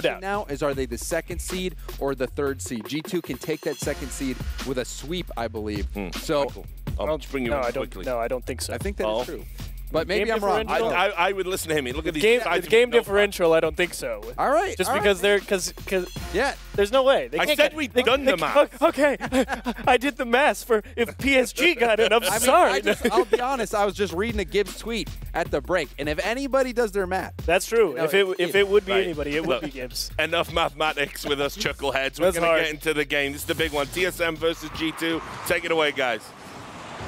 question now is, are they the 2nd seed or the 3rd seed? G2 can take that 2nd seed with a sweep, I believe. So I'll just bring you in quickly. No, I don't think so. I think that is true. But maybe I'm wrong. I would listen to him. Look at these game differential. I don't think so. All right. Just because they're because yeah. There's no way. I said we've done the math. Okay, I did the math for if PSG got it. I'm sorry. I'll be honest. I was just reading a Gibbs tweet at the break, and if anybody does their math, that's true. If it would be anybody, it would be Gibbs. Enough mathematics with us chuckleheads. We're going to get into the game. This is the big one. TSM versus G2. Take it away, guys.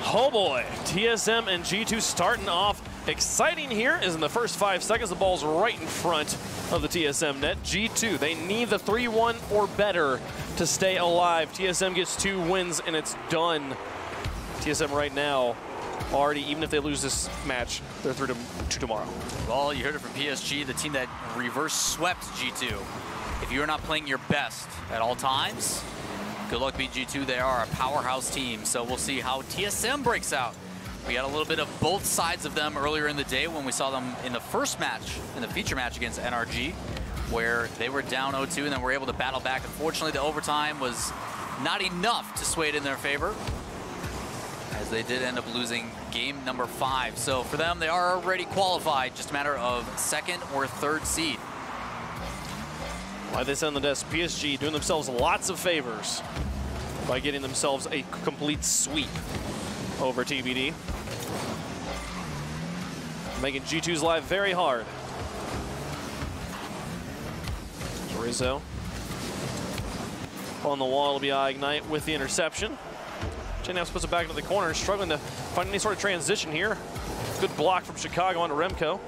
Oh boy, TSM and G2 starting off exciting here as in the first 5 seconds, the ball's right in front of the TSM net. G2, they need the 3-1 or better to stay alive. TSM gets 2 wins and it's done. TSM right now, already, even if they lose this match, they're through to tomorrow. Well, you heard it from PSG, the team that reverse swept G2. If you're not playing your best at all times, good luck beat G2. They are a powerhouse team, so we'll see how TSM breaks out. We had a little bit of both sides of them earlier in the day when we saw them in the first match, in the feature match against NRG, where they were down 0-2 and then were able to battle back. Unfortunately, the overtime was not enough to sway it in their favor, as they did end up losing game number 5. So for them, they are already qualified, just a matter of 2nd or 3rd seed. Like they said on the desk, PSG doing themselves lots of favors by getting themselves a complete sweep over TBD. Making G2's life very hard. Rizzo. On the wall will be Ignite with the interception. JNaps puts it back into the corner, struggling to find any sort of transition here. Good block from Chicago onto Remco.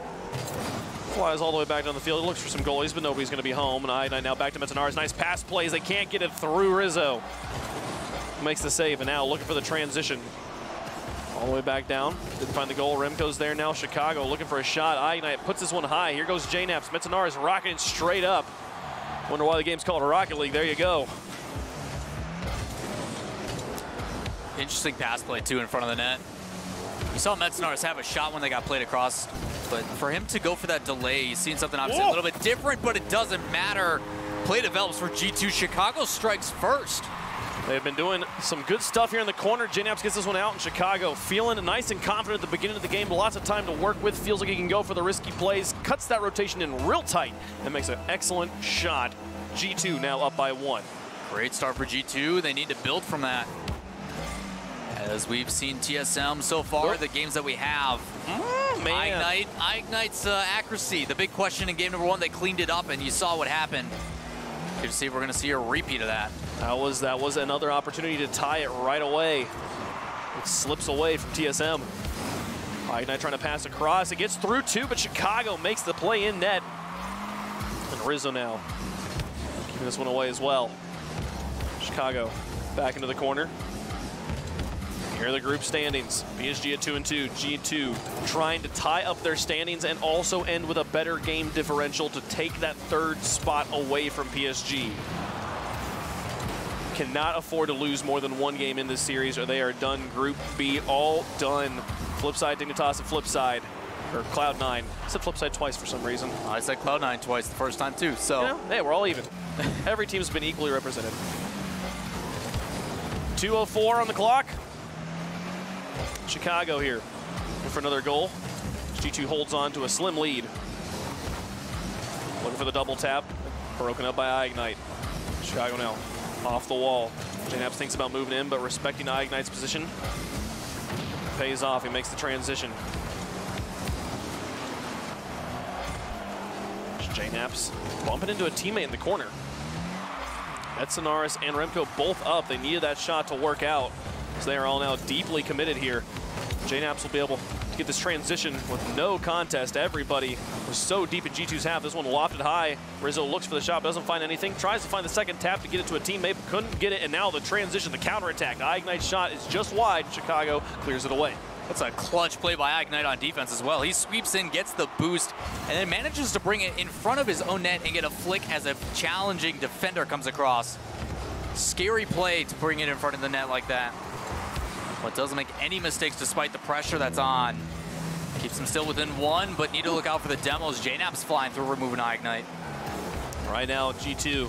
Flies all the way back down the field, looks for some goalies, but nobody's going to be home. And Ignite now back to Metanares. Nice pass plays. They can't get it through Rizzo. Makes the save, and now looking for the transition. All the way back down. Didn't find the goal. Remco's there now. Chicago looking for a shot. Ignite puts this one high. Here goes JNaps. Metanares rocketing straight up. Wonder why the game's called Rocket League. There you go. Interesting pass play, too, in front of the net. You saw Metanares have a shot when they got played across, but for him to go for that delay, he's seen something obviously a little bit different, but it doesn't matter. Play develops for G2. Chicago strikes first. They've been doing some good stuff here in the corner. JNaps gets this one out in Chicago. Feeling nice and confident at the beginning of the game. Lots of time to work with. Feels like he can go for the risky plays. Cuts that rotation in real tight and makes an excellent shot. G2 now up by 1. Great start for G2. They need to build from that. As we've seen TSM so far, the games that we have. Ignite's accuracy. The big question in game number 1, they cleaned it up and you saw what happened. Good to see if we're going to see a repeat of that. That was another opportunity to tie it right away. It slips away from TSM. Ignite trying to pass across. It gets through too, but Chicago makes the play in net. And Rizzo now keeping this one away as well. Chicago back into the corner. Here are the group standings. PSG at 2-2. G2 trying to tie up their standings and also end with a better game differential to take that 3rd spot away from PSG. Cannot afford to lose more than 1 game in this series or they are done. Group B all done. Flipside, Dignitas, and Flipside. Or Cloud9. I said Flipside twice for some reason. I said Cloud9 twice the first time too, so. You know, hey, we're all even. Every team's been equally represented. 2:04 on the clock. Chicago here for another goal. G2 holds on to a slim lead. Looking for the double tap. Broken up by Ignite. Chicago now off the wall. JNaps thinks about moving in, but respecting Ignite's position. Pays off. He makes the transition. JNaps bumping into a teammate in the corner. Metanares and Remco both up. They needed that shot to work out. So they are all now deeply committed here. JNaps will be able to get this transition with no contest. Everybody was so deep in G2's half. This one lofted high. Rizzo looks for the shot, doesn't find anything. Tries to find the second tap to get it to a teammate, but couldn't get it. And now the transition, the counterattack. Ignite's shot is just wide. Chicago clears it away. That's a clutch play by Ignite on defense as well. He sweeps in, gets the boost, and then manages to bring it in front of his own net and get a flick as a challenging defender comes across. Scary play to bring it in front of the net like that. But doesn't make any mistakes despite the pressure that's on. Keeps him still within 1, but need to look out for the demos. JNaps flying through, removing Ignite. Right now, G2,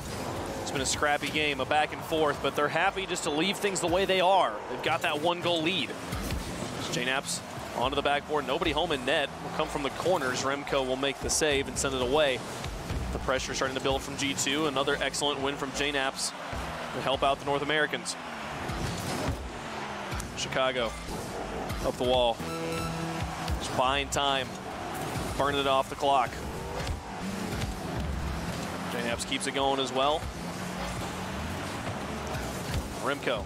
it's been a scrappy game, a back and forth, but they're happy just to leave things the way they are. They've got that 1-goal lead. JNaps onto the backboard, nobody home in net. Will come from the corners. Remco will make the save and send it away. The pressure starting to build from G2. Another excellent win from JNaps to help out the North Americans. Chicago up the wall. Just buying time, burning it off the clock. JNaps keeps it going as well. Remco,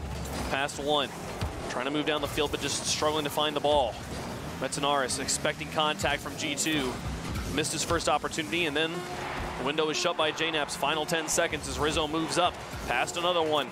past one. Trying to move down the field, but just struggling to find the ball. Metzenaris expecting contact from G2. Missed his first opportunity, and then the window is shut by JNaps. Final 10 seconds as Rizzo moves up. Past another one.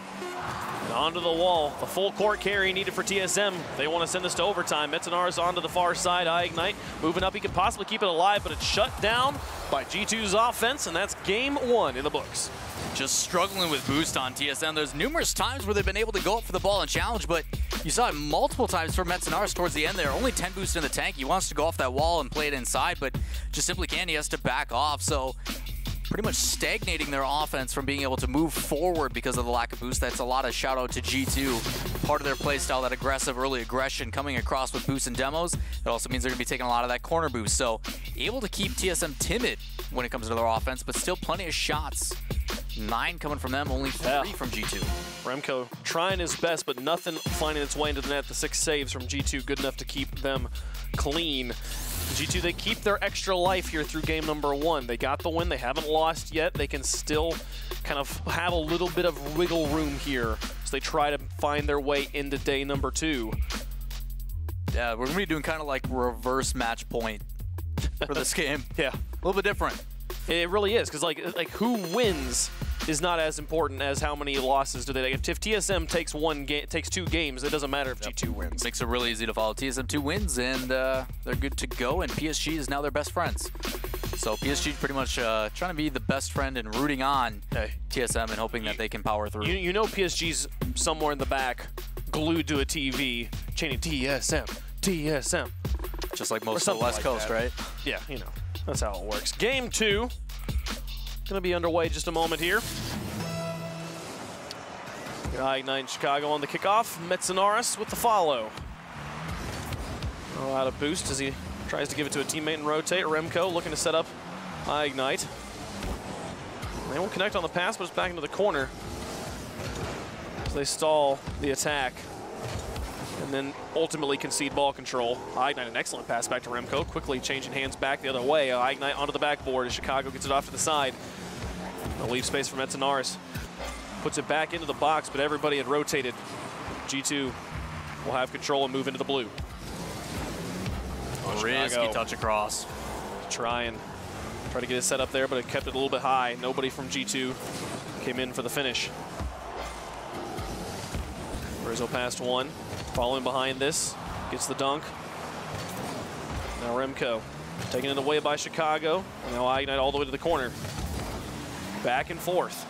And onto the wall. The full court carry needed for TSM. They want to send this to overtime. Metzenaris onto the far side. ignite. Moving up, he could possibly keep it alive, but it's shut down by G2's offense, and that's game 1 in the books. Just struggling with boost on TSM. There's numerous times where they've been able to go up for the ball and challenge, but you saw it multiple times for Metzenaris towards the end there. Only 10 boost in the tank. He wants to go off that wall and play it inside, but just simply can't. He has to back off. So pretty much stagnating their offense from being able to move forward because of the lack of boost. That's a lot of shout out to G2. Part of their play style, that aggressive early aggression coming across with boosts and demos. It also means they're going to be taking a lot of that corner boost. So able to keep TSM timid when it comes to their offense, but still plenty of shots. 9 coming from them, only 3 from G2. Remco trying his best, but nothing finding its way into the net. The 6 saves from G2, good enough to keep them clean. G2, they keep their extra life here through game number 1. They got the win, they haven't lost yet. They can still kind of have a little bit of wiggle room here as they try to find their way into day number 2. Yeah, we're gonna be doing kind of like reverse match point for this game. Yeah, a little bit different. It really is, because like who wins is not as important as how many losses do they. If TSM takes 2 games, it doesn't matter if G2 wins. Makes it really easy to follow. TSM 2 wins, and they're good to go, and PSG is now their best friends. So PSG pretty much trying to be the best friend and rooting on TSM and hoping that they can power through. You know PSG's somewhere in the back, glued to a TV, chanting TSM, TSM. Just like most of the West Coast, right? Yeah, you know, that's how it works. Game 2. Going to be underway just a moment here. ignite Chicago on the kickoff. Metzenaris with the follow. Out of boost as he tries to give it to a teammate and rotate. Remco looking to set up ignite. They won't connect on the pass, but it's back into the corner. So they stall the attack and then ultimately concede ball control. ignite, an excellent pass back to Remco. Quickly changing hands back the other way. ignite onto the backboard as Chicago gets it off to the side. They'll leave space for Metzenaris. Puts it back into the box, but everybody had rotated. G2 will have control and move into the blue. Risky touch across. Try to get it set up there, but it kept it a little bit high. Nobody from G2 came in for the finish. Rizzo passed one. Following behind this, gets the dunk. Now Remco taking it away by Chicago. And now ignite all the way to the corner. Back and forth.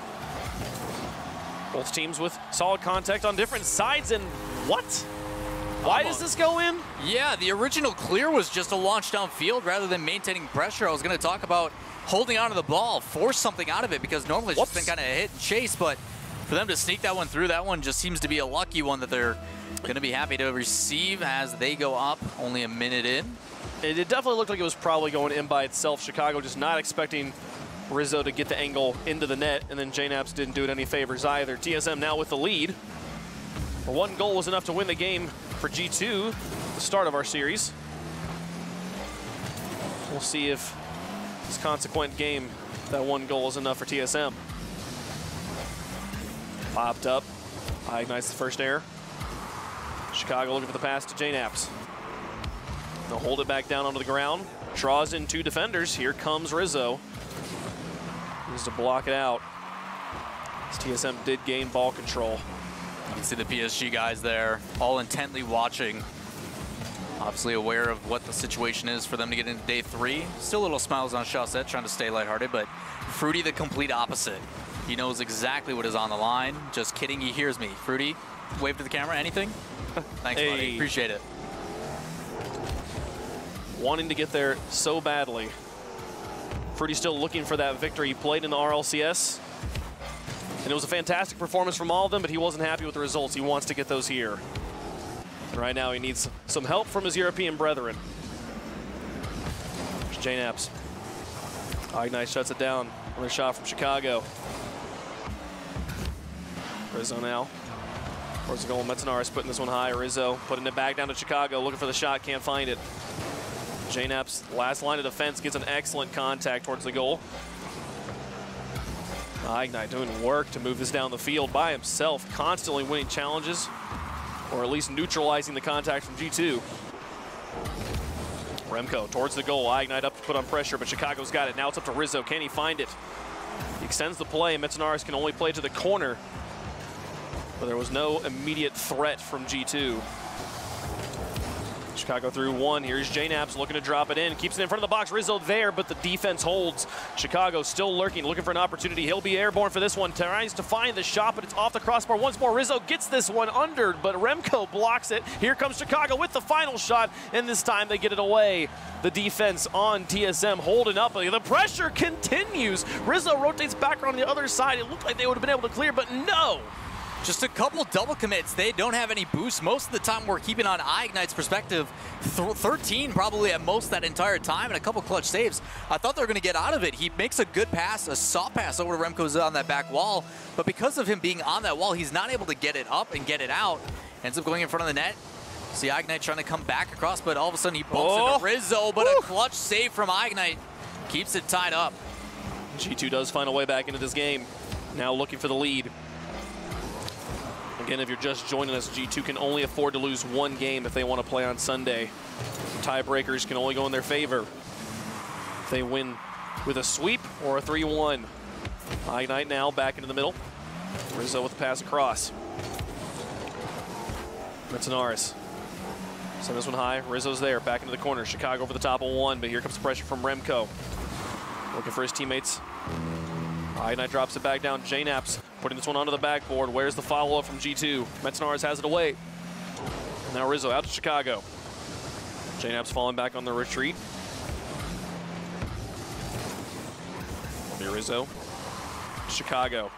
Both teams with solid contact on different sides, and what? Why does this go in? Yeah, the original clear was just a launch downfield rather than maintaining pressure. I was going to talk about holding onto the ball, force something out of it, because normally it's just been kind of hit and chase, but for them to sneak that one through, that one just seems to be a lucky one that they're going to be happy to receive as they go up only a minute in. It definitely looked like it was probably going in by itself. Chicago just not expecting Rizzo to get the angle into the net, and then JNaps didn't do it any favors either. TSM now with the lead. But 1 goal was enough to win the game for G2, the start of our series. We'll see if this consequent game, that 1 goal is enough for TSM. Popped up, ignites the first error. Chicago looking for the pass to JNaps. They'll hold it back down onto the ground. Draws in 2 defenders. Here comes Rizzo. Needs to block it out. As TSM did gain ball control. You can see the PSG guys there, all intently watching. Obviously aware of what the situation is for them to get into day 3. Still little smiles on Chaussette, trying to stay lighthearted, but Fruity the complete opposite. He knows exactly what is on the line. Just kidding, he hears me. Fruity, wave to the camera, anything? Thanks, buddy, appreciate it. Wanting to get there so badly. Pretty still looking for that victory. He played in the RLCS, and it was a fantastic performance from all of them, but he wasn't happy with the results. He wants to get those here. And right now he needs some help from his European brethren. There's JNaps. Ignite shuts it down. Another shot from Chicago. Rizzo now. Towards the goal. Metzenaris putting this one high. Rizzo putting it back down to Chicago. Looking for the shot. Can't find it. JNaps, last line of defense, gets an excellent contact towards the goal. Ignite doing work to move this down the field by himself. Constantly winning challenges. Or at least neutralizing the contact from G2. Remco towards the goal. Ignite up to put on pressure, but Chicago's got it. Now it's up to Rizzo. Can he find it? He extends the play. Metzenaris can only play to the corner. But there was no immediate threat from G2. Chicago through one. Here's JNaps looking to drop it in. Keeps it in front of the box. Rizzo there, but the defense holds. Chicago still lurking, looking for an opportunity. He'll be airborne for this one. Tries to find the shot, but it's off the crossbar once more. Rizzo gets this one under, but Remco blocks it. Here comes Chicago with the final shot, and this time they get it away. The defense on TSM holding up. The pressure continues. Rizzo rotates back on the other side. It looked like they would have been able to clear, but no. Just a couple double commits. They don't have any boost. Most of the time we're keeping on Ignite's perspective. 13 probably at most that entire time, and a couple clutch saves. I thought they were going to get out of it. He makes a good pass, a soft pass over to Remco's on that back wall, but because of him being on that wall, he's not able to get it up and get it out. Ends up going in front of the net. See Ignite trying to come back across, but all of a sudden he bumps into Rizzo, but a clutch save from Ignite keeps it tied up. G2 does find a way back into this game. Now looking for the lead. Again, if you're just joining us, G2 can only afford to lose one game if they want to play on Sunday. Tiebreakers can only go in their favor if they win with a sweep or a 3-1. Ignite now back into the middle. Rizzo with the pass across. Metzenaris. Send this one high. Rizzo's there, back into the corner. Chicago over the top of one, but here comes the pressure from Remco. Looking for his teammates. Ignite drops it back down. JNaps putting this one onto the backboard. Where's the follow-up from G2? Metzenaris has it away. And now Rizzo out to Chicago. JNaps falling back on the retreat. Here Rizzo. Chicago.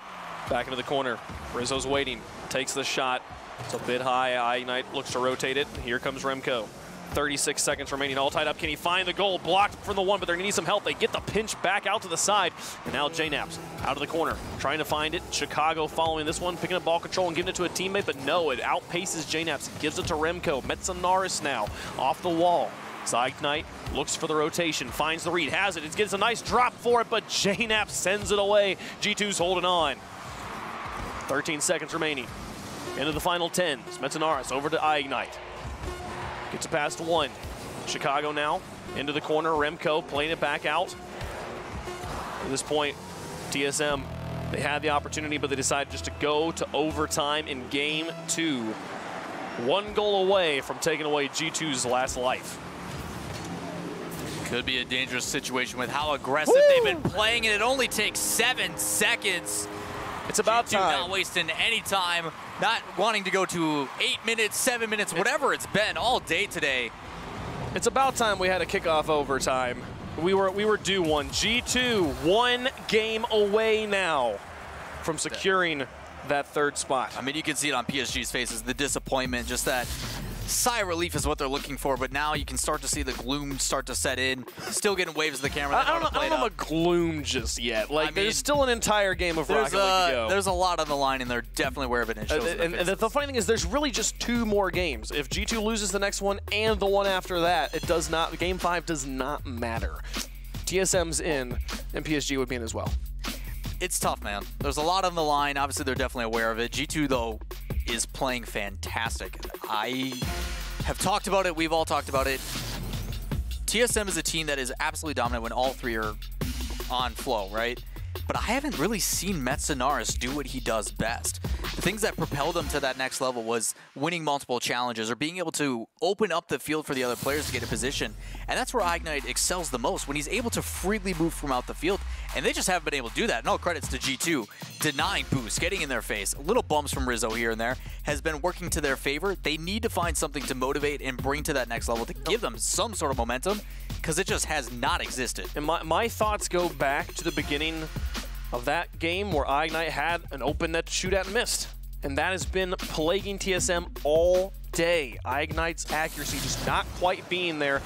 Back into the corner. Rizzo's waiting. Takes the shot. It's a bit high. Ignite looks to rotate it. Here comes Remco. 36 seconds remaining, all tied up. Can he find the goal? Blocked from the one, but they're gonna need some help. They get the pinch back out to the side. And now JNaps out of the corner, trying to find it. Chicago following this one, picking up ball control and giving it to a teammate, but no, it outpaces JNaps. Gives it to Remco. Metzenaris now off the wall. Ignite looks for the rotation, finds the read, has it. It gets a nice drop for it, but JNaps sends it away. G2's holding on. 13 seconds remaining. Into the final 10. Metzenaris over to Ignite. Gets it past one. Chicago now into the corner. Remco playing it back out. At this point, TSM, they had the opportunity, but they decided just to go to overtime in game 2. 1 goal away from taking away G2's last life. Could be a dangerous situation with how aggressive they've been playing, and it only takes 7 seconds. It's about G2 time. not wasting any time, not wanting to go to 8 minutes, 7 minutes, whatever it's been all day today. It's about time we had a kickoff overtime. We were due one. G2 1 game away now from securing that third spot. I mean, you can see it on PSG's faces, the disappointment, just that sigh of relief is what they're looking for, but now you can start to see the gloom start to set in. Still getting waves of the camera. I don't know about gloom just yet. Like, I mean, there's still an entire game of Rocket League to go. There's a lot on the line, and they're definitely aware of it. And the funny thing is, there's really just 2 more games. If G2 loses the next one and the one after that, it does not. Game 5 does not matter. TSM's in, and PSG would be in as well. It's tough, man. There's a lot on the line. Obviously, they're definitely aware of it. G2, though, is playing fantastic. I have talked about it. We've all talked about it. TSM is a team that is absolutely dominant when all 3 are on flow, right? But I haven't really seen Metzenaris do what he does best. The things that propelled him to that next level was winning multiple challenges or being able to open up the field for the other players to get a position. And that's where Ignite excels the most, when he's able to freely move from out the field. And they just haven't been able to do that. And all credits to G2. Denying boosts, getting in their face. Little bumps from Rizzo here and there has been working to their favor. They need to find something to motivate and bring to that next level to give them some sort of momentum. because it just has not existed. And my thoughts go back to the beginning of that game where Ignite had an open net to shoot at and missed. And that has been plaguing TSM all day. Ignite's accuracy just not quite being there.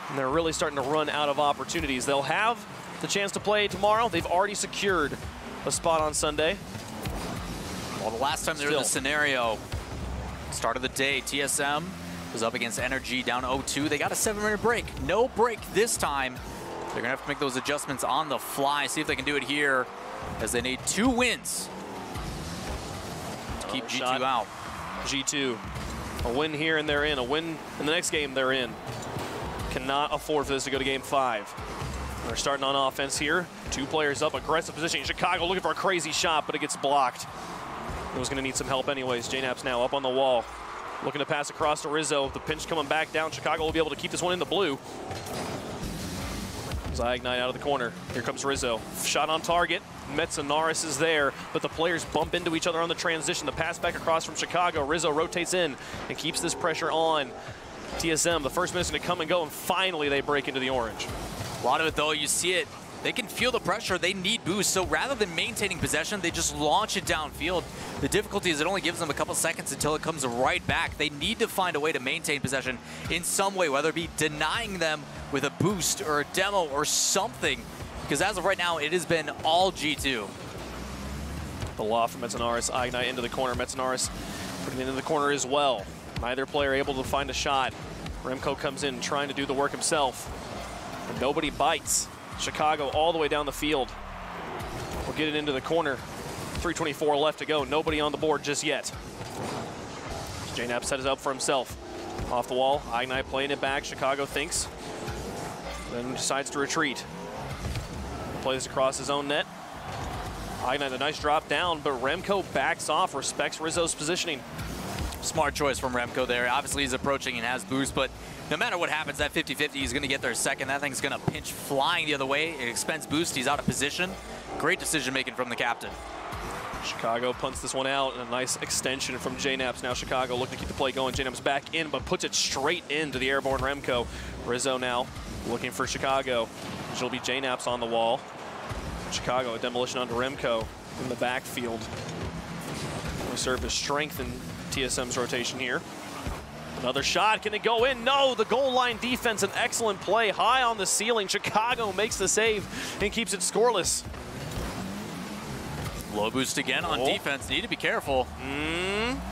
And they're really starting to run out of opportunities. They'll have the chance to play tomorrow. They've already secured a spot on Sunday. Well, the last time they were in this scenario, start of the day, TSM was up against Energy down 0-2. They got a 7-minute break. No break this time. They're going to have to make those adjustments on the fly, see if they can do it here, as they need 2 wins to keep G2 out. G2, a win here and they're in. A win in the next game they're in. Cannot afford for this to go to game 5. They're starting on offense here. 2 players up, aggressive position. Chicago looking for a crazy shot, but it gets blocked. It was going to need some help anyways. JNAP's now up on the wall, looking to pass across to Rizzo. The pinch coming back down. Chicago will be able to keep this one in the blue. Ignite out of the corner. Here comes Rizzo. Shot on target. Metzanaris is there, but the players bump into each other on the transition. The pass back across from Chicago. Rizzo rotates in and keeps this pressure on TSM. The first minute's going to come and go, and finally they break into the orange. A lot of it, though, you see it. They can feel the pressure. They need boost. So rather than maintaining possession, they just launch it downfield. The difficulty is it only gives them a couple seconds until it comes right back. They need to find a way to maintain possession in some way, whether it be denying them with a boost or a demo or something. Because as of right now, it has been all G2. The loft from Metzanaris. Ignite into the corner. Metzanaris putting it into the corner as well. Neither player able to find a shot. Remco comes in trying to do the work himself. But nobody bites. Chicago all the way down the field. We'll get it into the corner. 3:24 left to go. Nobody on the board just yet. JNAP set it up for himself. Off the wall. Ignite playing it back. Chicago thinks. Then decides to retreat. Plays across his own net. Ignite a nice drop down, but Remco backs off, respects Rizzo's positioning. Smart choice from Remco there. Obviously he's approaching and has boost, but no matter what happens, that 50-50, he's going to get there second. That thing's going to pinch flying the other way. It expends boost. He's out of position. Great decision-making from the captain. Chicago punts this one out, and a nice extension from JNAPS. Now Chicago looking to keep the play going. JNAPS back in, but puts it straight into the airborne Remco. Rizzo now looking for Chicago. It'll be JNAPS on the wall. Chicago, a demolition onto Remco in the backfield. Will serve as strength in TSM's rotation here. Another shot, can it go in? No, the goal line defense, an excellent play, high on the ceiling. Chicago makes the save and keeps it scoreless. Low boost again on defense, need to be careful.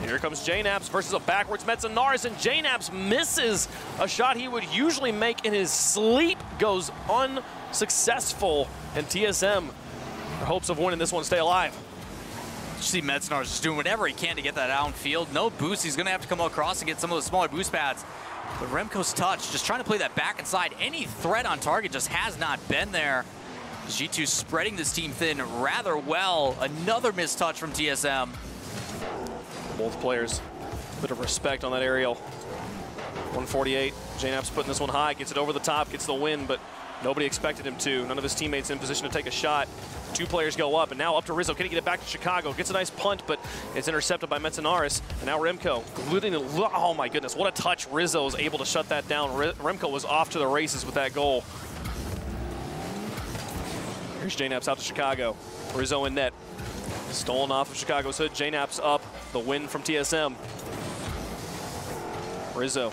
Here comes JNAPS versus a backwards Metzanaris, and JNAPS misses a shot he would usually make in his sleep, goes unsuccessful, and TSM, their hopes of winning this one, stay alive. You see Metzanaris just doing whatever he can to get that downfield. No boost, he's gonna have to come across and get some of those smaller boost pads. But Remco's touch, just trying to play that back inside. Any threat on target just has not been there. G2 spreading this team thin rather well. Another missed touch from TSM. Both players, a bit of respect on that aerial. 148, JNAP's putting this one high, gets it over the top, gets the win, but nobody expected him to. None of his teammates in position to take a shot. 2 players go up, and now up to Rizzo. Can he get it back to Chicago? Gets a nice punt, but it's intercepted by Metzanaris. And now Remco, oh my goodness, what a touch. Rizzo is able to shut that down. Remco was off to the races with that goal. Here's JNAPS out to Chicago. Rizzo in net. Stolen off of Chicago's hood. JNAPS up. The win from TSM. Rizzo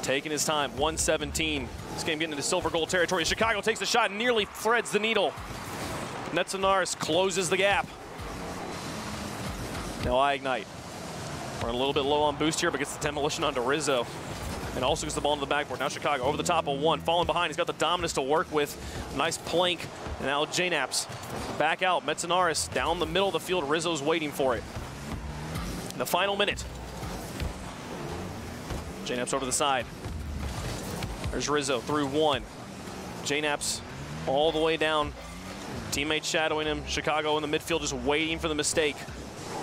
taking his time. 117. This game getting into silver gold territory. Chicago takes the shot and nearly threads the needle. Metzanaris closes the gap. Now Ignite. We're a little bit low on boost here, but gets the demolition onto Rizzo. And also gets the ball into the backboard. Now Chicago over the top of 1. Falling behind. He's got the dominance to work with. Nice plank. And now JNAPS back out. Metzanaris down the middle of the field. Rizzo's waiting for it. In the final minute. JNAPS over the side. There's Rizzo through 1. JNAPS all the way down. Teammates shadowing him. Chicago in the midfield just waiting for the mistake.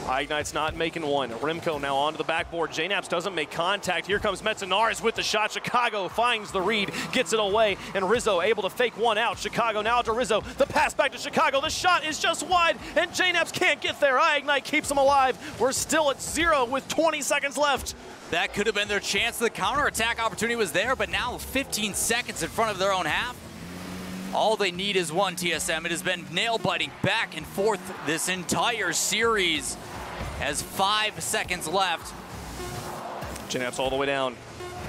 Ignite's not making one. Remco now onto the backboard. JNAPS doesn't make contact. Here comes Metzanaris with the shot. Chicago finds the read, gets it away, and Rizzo able to fake one out. Chicago now to Rizzo. The pass back to Chicago. The shot is just wide, and JNAPS can't get there. Ignite keeps him alive. We're still at 0 with 20 seconds left. That could have been their chance. The counterattack opportunity was there, but now 15 seconds in front of their own half. All they need is one, TSM. It has been nail-biting back and forth this entire series as 5 seconds left. JNAP's all the way down.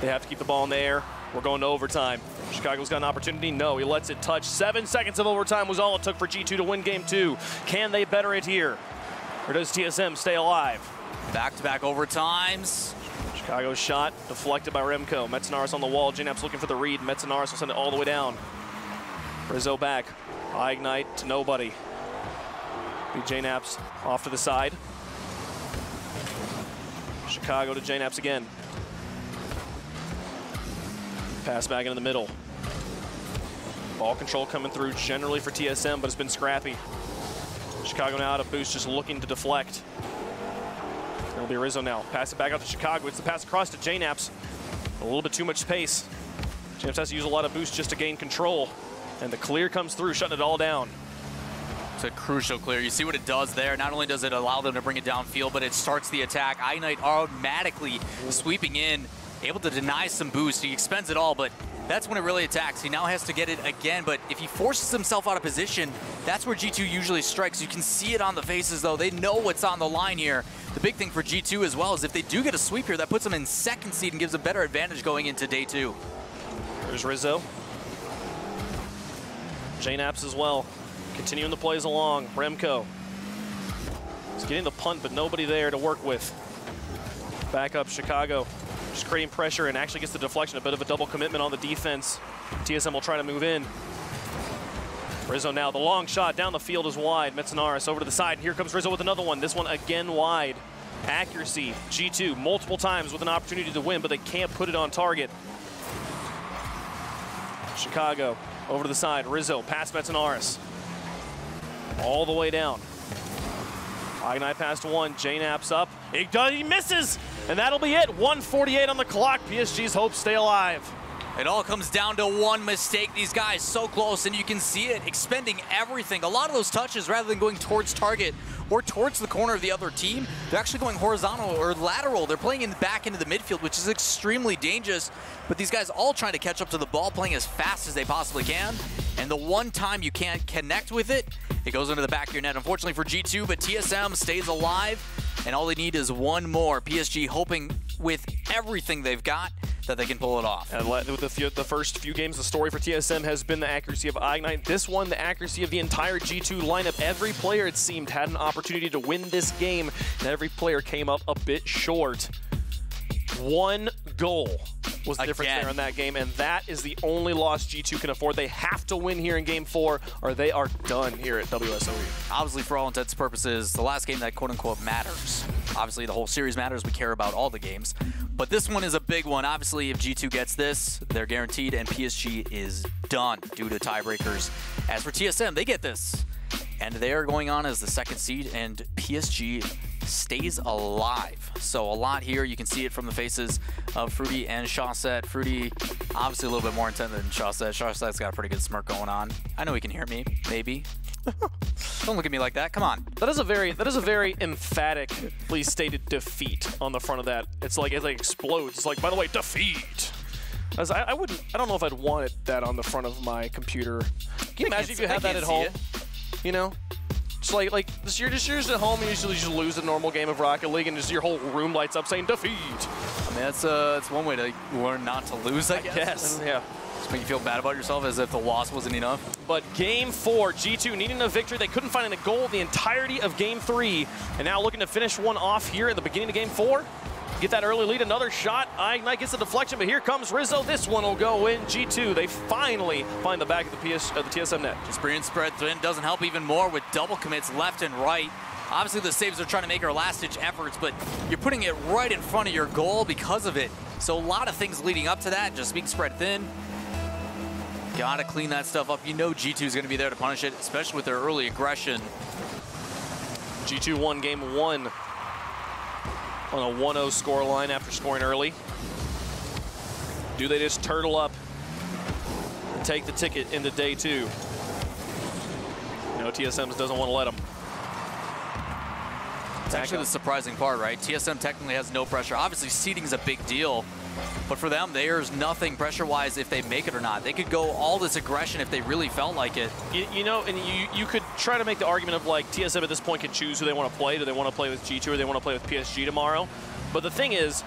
They have to keep the ball in the air. We're going to overtime. Chicago's got an opportunity. No, he lets it touch. 7 seconds of overtime was all it took for G2 to win game 2. Can they better it here? Or does TSM stay alive? Back-to-back overtimes. Chicago's shot deflected by Remco. Metzinaris on the wall. JNAP's looking for the read. Metzinaris will send it all the way down. Rizzo back. High ignite to nobody. JNAP's off to the side. Chicago to JNAP's again. Pass back into the middle. Ball control coming through generally for TSM, but it's been scrappy. Chicago now out of boost, just looking to deflect. It'll be Rizzo now. Pass it back out to Chicago. It's the pass across to JNAP's. A little bit too much space. JNAP's has to use a lot of boost just to gain control. And the clear comes through, shutting it all down. It's a crucial clear. You see what it does there. Not only does it allow them to bring it downfield, but it starts the attack. Ignite automatically sweeping in, able to deny some boost. He expends it all, but that's when it really attacks. He now has to get it again, but if he forces himself out of position, that's where G2 usually strikes. You can see it on the faces, though. They know what's on the line here. The big thing for G2 as well is if they do get a sweep here, that puts them in second seed and gives a better advantage going into day 2. There's Rizzo. JNAP's as well. Continuing the plays along. Remco. He's getting the punt, but nobody there to work with. Back up Chicago. Just creating pressure and actually gets the deflection. A bit of a double commitment on the defense. TSM will try to move in. Rizzo now, the long shot down the field is wide. Metzinaris over to the side. And here comes Rizzo with another one. This one again wide. Accuracy, G2 multiple times with an opportunity to win, but they can't put it on target. Chicago over to the side. Rizzo past Metzinaris. All the way down. Ignite past one. JNAP's up. He misses, and that'll be it. 1:48 on the clock. PSG's hopes stay alive. It all comes down to one mistake. These guys so close, and you can see it expending everything. A lot of those touches, rather than going towards target or towards the corner of the other team, they're actually going horizontal or lateral. They're playing in the back into the midfield, which is extremely dangerous. But these guys all trying to catch up to the ball, playing as fast as they possibly can. And the one time you can't connect with it, it goes into the back of your net. Unfortunately for G2, but TSM stays alive, and all they need is one more. PSG hoping with everything they've got that they can pull it off. And with the first few games, the story for TSM has been the accuracy of Ignite. This one, the accuracy of the entire G2 lineup. Every player, it seemed, had an opportunity to win this game, and every player came up a bit short. One goal was the difference there in that game, and that is the only loss G2 can afford. They have to win here in Game 4, or they are done here at WSOE. Obviously, for all intents and purposes, the last game that quote-unquote matters. Obviously, the whole series matters. We care about all the games. But this one is a big one. Obviously, if G2 gets this, they're guaranteed, and PSG is done due to tiebreakers. As for TSM, they get this, and they are going on as the second seed, and PSG stays alive. So a lot here. You can see it from the faces of Fruity and Shawset. Fruity, obviously a little bit more intent than Shawset. Shawset's got a pretty good smirk going on. I know he can hear me, maybe. Don't look at me like that. Come on. That is a very emphatically stated defeat on the front of that. It's like it explodes. It's like, by the way, defeat. As I don't know if I'd want that on the front of my computer. Can you imagine if you had that at home? You know? Just you're just at home and you just lose a normal game of Rocket League and just your whole room lights up saying defeat. I mean, that's one way to learn not to lose, I guess. Yeah. Just make you feel bad about yourself as if the loss wasn't enough. But Game 4, G2 needing a victory. They couldn't find a goal the entirety of Game 3, and now looking to finish one off here at the beginning of Game 4. Get that early lead, another shot. Ignite gets the deflection, but here comes Rizzo. This one will go in. G2, they finally find the back of the TSM net. Just bringing spread thin doesn't help even more with double commits left and right. Obviously, the saves are trying to make our last-ditch efforts, but you're putting it right in front of your goal because of it. So a lot of things leading up to that, just being spread thin. Gotta clean that stuff up. You know G2 is going to be there to punish it, especially with their early aggression. G2 won Game 1 on a 1-0 scoreline after scoring early. Do they just turtle up and take the ticket into Day 2? No, TSM doesn't want to let them. It's actually the surprising part, right? TSM technically has no pressure. Obviously, seeding is a big deal. But for them, there's nothing pressure-wise if they make it or not. They could go all this aggression if they really felt like it. You know, and you could try to make the argument of like TSM at this point can choose who they want to play. Do they want to play with G2 or they want to play with PSG tomorrow? But the thing is,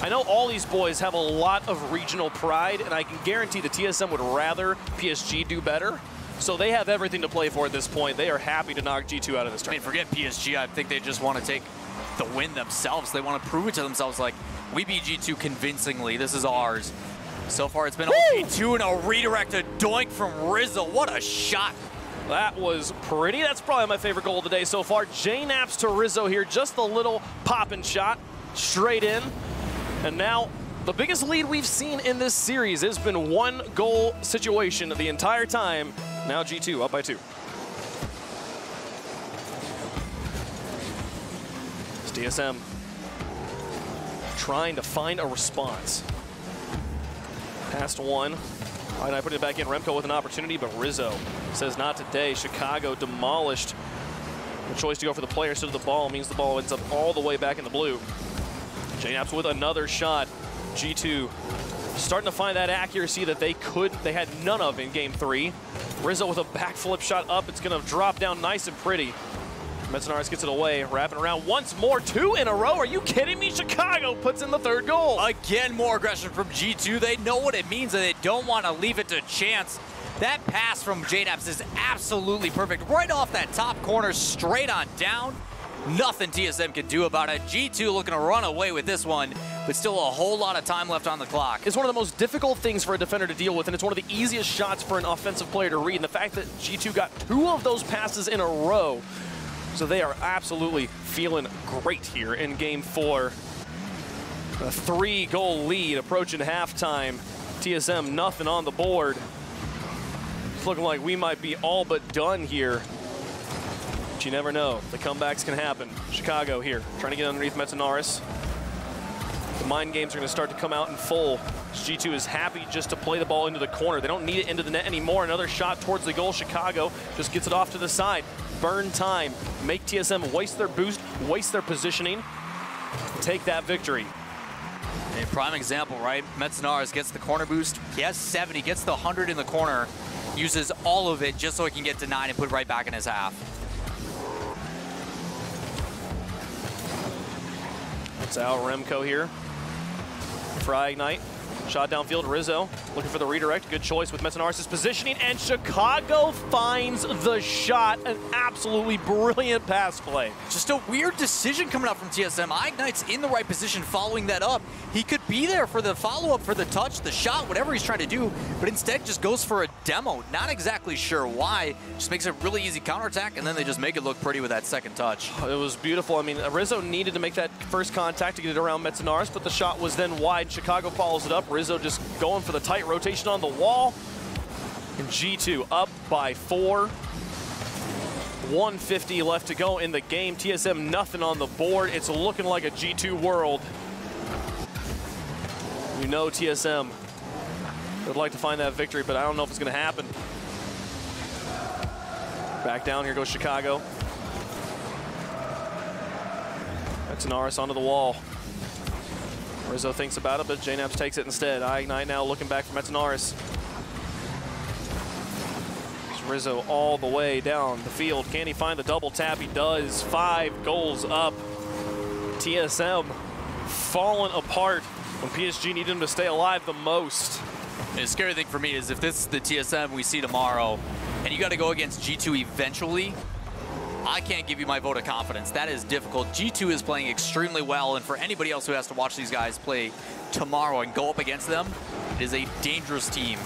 I know all these boys have a lot of regional pride, and I can guarantee the TSM would rather PSG do better. So they have everything to play for at this point. They are happy to knock G2 out of this tournament. I mean, forget PSG. I think they just want to take the win themselves. They want to prove it to themselves like, we beat G2 convincingly. This is ours. So far, it's been all G2 and a redirected doink from Rizzo. What a shot. That was pretty. That's probably my favorite goal of the day so far. J-Naps to Rizzo here. Just a little pop-and shot straight in. And now the biggest lead we've seen in this series has been one goal situation the entire time. Now G2 up by 2. It's TSM trying to find a response. Past one. And I put it back in. Remco with an opportunity, but Rizzo says not today. Chicago demolished. The choice to go for the player instead of the ball means the ball ends up all the way back in the blue. J-Naps with another shot. G2 starting to find that accuracy that they had none of in game 3. Rizzo with a backflip shot up. It's going to drop down nice and pretty. Metzenaris gets it away, wrapping around once more, 2 in a row. Are you kidding me? Chicago puts in the 3rd goal. Again, more aggression from G2. They know what it means and they don't want to leave it to chance. That pass from J-Naps is absolutely perfect. Right off that top corner, straight on down. Nothing TSM can do about it. G2 looking to run away with this one, but still a whole lot of time left on the clock. It's one of the most difficult things for a defender to deal with, and it's one of the easiest shots for an offensive player to read. And the fact that G2 got 2 of those passes in a row, so they are absolutely feeling great here in game 4. A 3-goal lead approaching halftime. TSM nothing on the board. It's looking like we might be all but done here. But you never know. The comebacks can happen. Chicago here, trying to get underneath Metzenaris. The mind games are going to start to come out in full. G2 is happy just to play the ball into the corner. They don't need it into the net anymore. Another shot towards the goal. Chicago just gets it off to the side. Burn time. Make TSM waste their boost, waste their positioning. Take that victory. A prime example, right? Metzenaris gets the corner boost. He has 70, gets the 100 in the corner, uses all of it just so he can get to 9 and put it right back in his half. It's out Remco here. Fry Ignite. Shot downfield, Rizzo looking for the redirect. Good choice with Metzenaris' positioning, and Chicago finds the shot. An absolutely brilliant pass play. Just a weird decision coming out from TSM. Ignite's in the right position following that up. He could be there for the follow-up, for the touch, the shot, whatever he's trying to do, but instead just goes for a demo. Not exactly sure why. Just makes a really easy counterattack, and then they just make it look pretty with that second touch. It was beautiful. I mean, Rizzo needed to make that first contact to get it around Metzenaris, but the shot was then wide. Chicago follows it up. Rizzo just going for the tight rotation on the wall. And G2 up by 4. 150 left to go in the game. TSM nothing on the board. It's looking like a G2 world. You know TSM would like to find that victory, but I don't know if it's going to happen. Back down, here goes Chicago. Metzenaris onto the wall. Rizzo thinks about it, but J-Naps takes it instead. Ignite now looking back for Metzenaris. Rizzo all the way down the field. Can he find the double tap? He does. 5 goals up. TSM falling apart when PSG needed him to stay alive the most. And the scary thing for me is if this is the TSM we see tomorrow, and you got to go against G2 eventually, I can't give you my vote of confidence. That is difficult. G2 is playing extremely well, and for anybody else who has to watch these guys play tomorrow and go up against them, it is a dangerous team.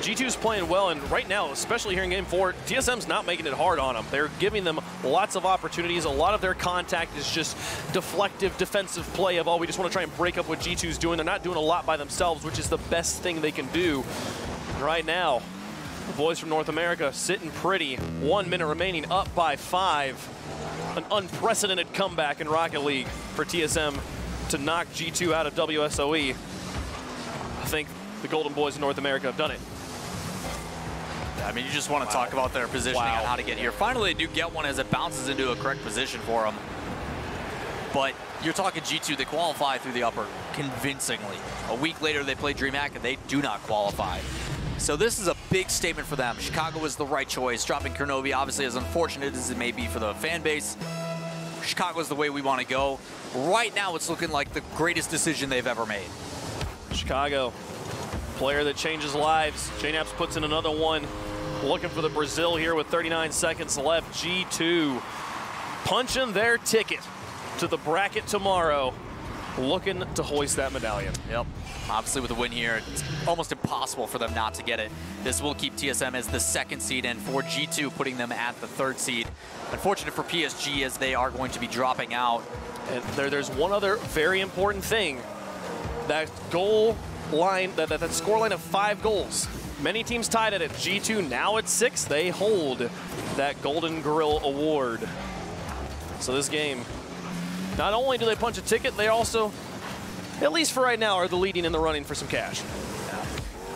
G2's playing well, and right now, especially here in Game 4, TSM's not making it hard on them. They're giving them lots of opportunities. A lot of their contact is just deflective, defensive play of, oh, we just want to try and break up what G2's doing. They're not doing a lot by themselves, which is the best thing they can do. And right now, the boys from North America sitting pretty. 1 minute remaining, up by 5. An unprecedented comeback in Rocket League for TSM to knock G2 out of WSOE. I think the Golden Boys of North America have done it. I mean, you just want to talk about their positioning and how to get here. Finally, they do get one as it bounces into a correct position for them. But you're talking G2, they qualify through the upper convincingly. A week later, they play DreamHack, and they do not qualify. So this is a big statement for them. Chicago was the right choice. Dropping Kurnovi, obviously, as unfortunate as it may be for the fan base, Chicago is the way we want to go. Right now, it's looking like the greatest decision they've ever made. Chicago, player that changes lives. JNaps puts in another one. Looking for the Brazil here with 39 seconds left. G2 punching their ticket to the bracket tomorrow, looking to hoist that medallion. Yep. Obviously, with a win here, it's almost impossible for them not to get it. This will keep TSM as the 2nd seed, and for G2, putting them at the 3rd seed. Unfortunate for PSG, as they are going to be dropping out. And there's one other very important thing. That goal line, that score line of 5 goals. Many teams tied at it. G2 now at 6. They hold that Golden Grill Award. So this game, not only do they punch a ticket, they also, at least for right now, are the leading in the running for some cash. Yeah.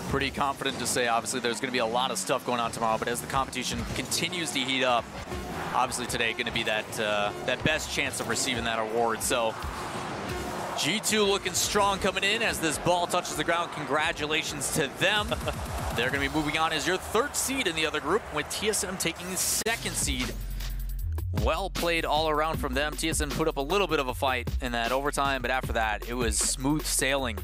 Pretty confident to say, obviously, there's going to be a lot of stuff going on tomorrow, but as the competition continues to heat up, obviously today going to be that best chance of receiving that award. So G2 looking strong coming in as this ball touches the ground. Congratulations to them. They're going to be moving on as your 3rd seed in the other group, with TSM taking the 2nd seed. Well played all around from them. TSM put up a little bit of a fight in that overtime, but after that, it was smooth sailing